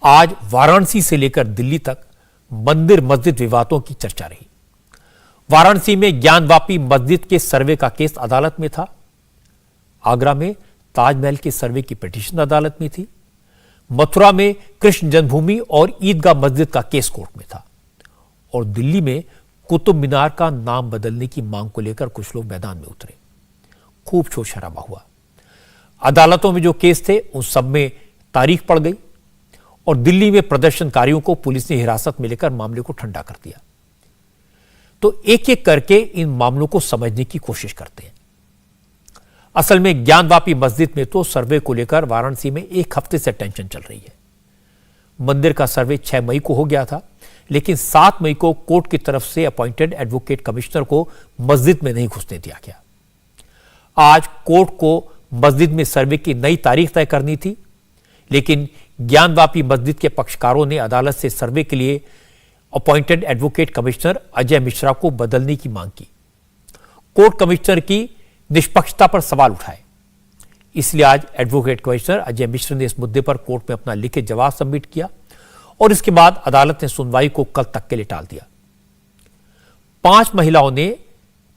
आज वाराणसी से लेकर दिल्ली तक मंदिर मस्जिद विवादों की चर्चा रही। वाराणसी में ज्ञानवापी मस्जिद के सर्वे का केस अदालत में था। आगरा में ताजमहल के सर्वे की पिटीशन अदालत में थी। मथुरा में कृष्ण जन्मभूमि और ईदगाह मस्जिद का केस कोर्ट में था। और दिल्ली में कुतुब मीनार का नाम बदलने की मांग को लेकर कुछ लोग मैदान में उतरे। खूब शोर शराबा हुआ। अदालतों में जो केस थे उन सब में तारीख पड़ गई और दिल्ली में प्रदर्शनकारियों को पुलिस ने हिरासत में लेकर मामले को ठंडा कर दिया। तो एक एक करके इन मामलों को समझने की कोशिश करते हैं। असल में ज्ञानवापी मस्जिद में तो सर्वे को लेकर वाराणसी में एक हफ्ते से टेंशन चल रही है। मंदिर का सर्वे 6 मई को हो गया था, लेकिन 7 मई को कोर्ट की तरफ से अपॉइंटेड एडवोकेट कमिश्नर को मस्जिद में नहीं घुसने दिया गया। आज कोर्ट को मस्जिद में सर्वे की नई तारीख तय करनी थी, लेकिन ज्ञानवापी मस्जिद के पक्षकारों ने अदालत से सर्वे के लिए appointed advocate commissioner Ajay Mishra को बदलने की मांग की। कोर्ट कमिश्नर की निष्पक्षता पर सवाल उठाए। इसलिए आज एडवोकेट कमिश्नर अजय मिश्र ने इस मुद्दे पर कोर्ट में अपना लिखित जवाब सबमिट किया और इसके बाद अदालत ने सुनवाई को कल तक के लिए टाल दिया। 5 महिलाओं ने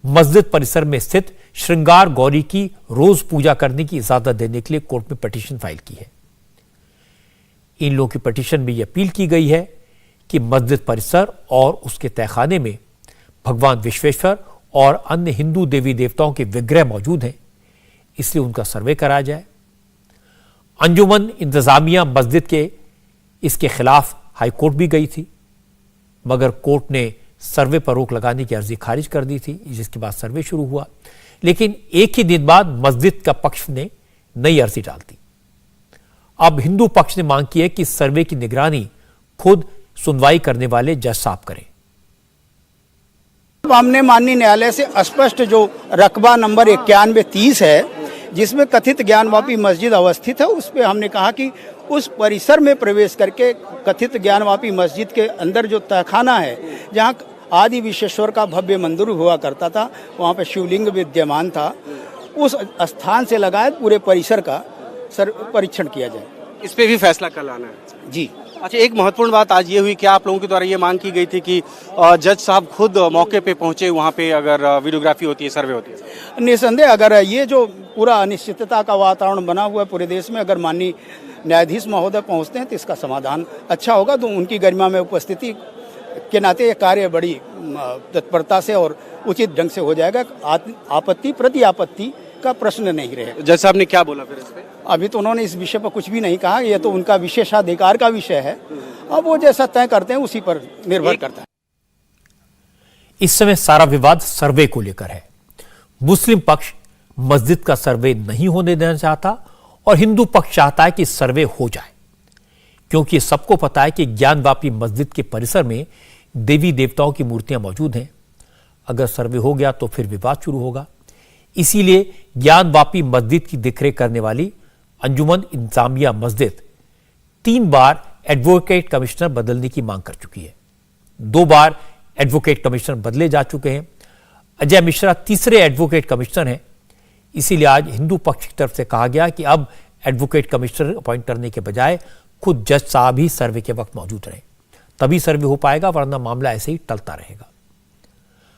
मस्जिद परिसर में स्थित श्रृंगार गौरी की रोज पूजा करने की इजाजत देने के लिए कोर्ट में पिटीशन फाइल की है। इन लोगों की पिटीशन में यह अपील की गई है कि मस्जिद परिसर और उसके तहखाने में भगवान विश्वेश्वर और अन्य हिंदू देवी देवताओं के विग्रह मौजूद हैं, इसलिए उनका सर्वे कराया जाए। अंजुमन इंतजामिया मस्जिद के इसके खिलाफ हाईकोर्ट भी गई थी, मगर कोर्ट ने सर्वे पर रोक लगाने की अर्जी खारिज कर दी थी, जिसके बाद सर्वे शुरू हुआ। लेकिन एक ही दिन बाद मस्जिद का पक्ष ने नई अर्जी डाल दी। अब हिंदू पक्ष ने मांग की है कि सर्वे की निगरानी खुद सुनवाई करने वाले जज साहब करें। हमने माननीय न्यायालय से स्पष्ट जो रकबा नंबर 9130 है, जिसमें कथित ज्ञानवापी मस्जिद अवस्थित है, उस पर हमने कहा कि उस परिसर में प्रवेश करके कथित ज्ञानवापी मस्जिद के अंदर जो तहखाना है, जहाँ आदि विश्वेश्वर का भव्य मंदिर हुआ करता था, वहाँ पे शिवलिंग विद्यमान था, उस स्थान से लगाए पूरे परिसर का परीक्षण किया जाए। इस पे भी फैसला कल आना है जी। अच्छा, एक महत्वपूर्ण बात आज ये हुई कि आप लोगों के द्वारा ये मांग की गई थी कि जज साहब खुद मौके पे पहुंचे, वहाँ पे अगर वीडियोग्राफी होती है, सर्वे होती है। निसंदेह अगर ये जो पूरा अनिश्चितता का वातावरण बना हुआ है पूरे देश में, अगर माननीय न्यायाधीश महोदय पहुंचते हैं तो इसका समाधान अच्छा होगा। तो उनकी गरिमा में उपस्थिति के नाते ये कार्य बड़ी तत्परता से और उचित ढंग से हो जाएगा। आपत्ति प्रति आपत्ति का प्रश्न नहीं रहेगा। जज साहब ने क्या बोला फिर इस पे? अभी तो उन्होंने इस विषय पर कुछ भी नहीं कहा, ये तो उनका विशेषाधिकार का विषय है। अब वो जैसा तय करते हैं उसी पर निर्भर करता है। इस समय सारा विवाद सर्वे को लेकर है। मुस्लिम पक्ष मस्जिद का सर्वे नहीं होने देना चाहता और हिंदू पक्ष चाहता है कि सर्वे हो जाए, क्योंकि सबको पता है कि ज्ञानवापी मस्जिद के परिसर में देवी देवताओं की मूर्तियां मौजूद हैं। अगर सर्वे हो गया तो फिर विवाद शुरू होगा। इसीलिए ज्ञानवापी मस्जिद की देखरेख करने वाली अंजुमन इंतजामिया मस्जिद 3 बार एडवोकेट कमिश्नर बदलने की मांग कर चुकी है। 2 बार एडवोकेट कमिश्नर बदले जा चुके हैं। अजय मिश्रा तीसरे एडवोकेट कमिश्नर हैं। इसीलिए आज हिंदू पक्ष की तरफ से कहा गया कि अब एडवोकेट कमिश्नर अपॉइंट करने के बजाय खुद जज साहब ही सर्वे के वक्त मौजूद रहें, तभी सर्वे हो पाएगा, वरना मामला ऐसे ही टलता रहेगा।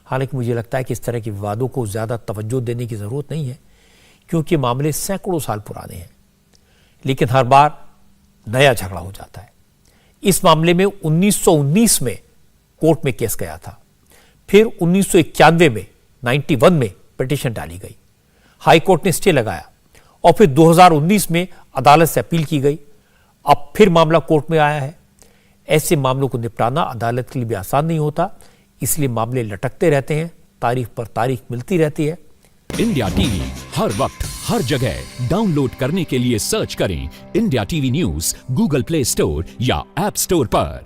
हालांकि मुझे लगता है कि इस तरह के विवादों को ज्यादा तवज्जो देने की जरूरत नहीं है, क्योंकि मामले सैकड़ों साल पुराने हैं, लेकिन हर बार नया झगड़ा हो जाता है। इस मामले में 1919 में कोर्ट में केस गया था, फिर 1991 में 91 में पिटीशन डाली गई, हाई कोर्ट ने स्टे लगाया और फिर 2019 में अदालत से अपील की गई। अब फिर मामला कोर्ट में आया है। ऐसे मामलों को निपटाना अदालत के लिए भी आसान नहीं होता, इसलिए मामले लटकते रहते हैं, तारीख पर तारीख मिलती रहती है। इंडिया टीवी हर वक्त हर जगह डाउनलोड करने के लिए सर्च करें India TV news Google play store या ऐप स्टोर पर।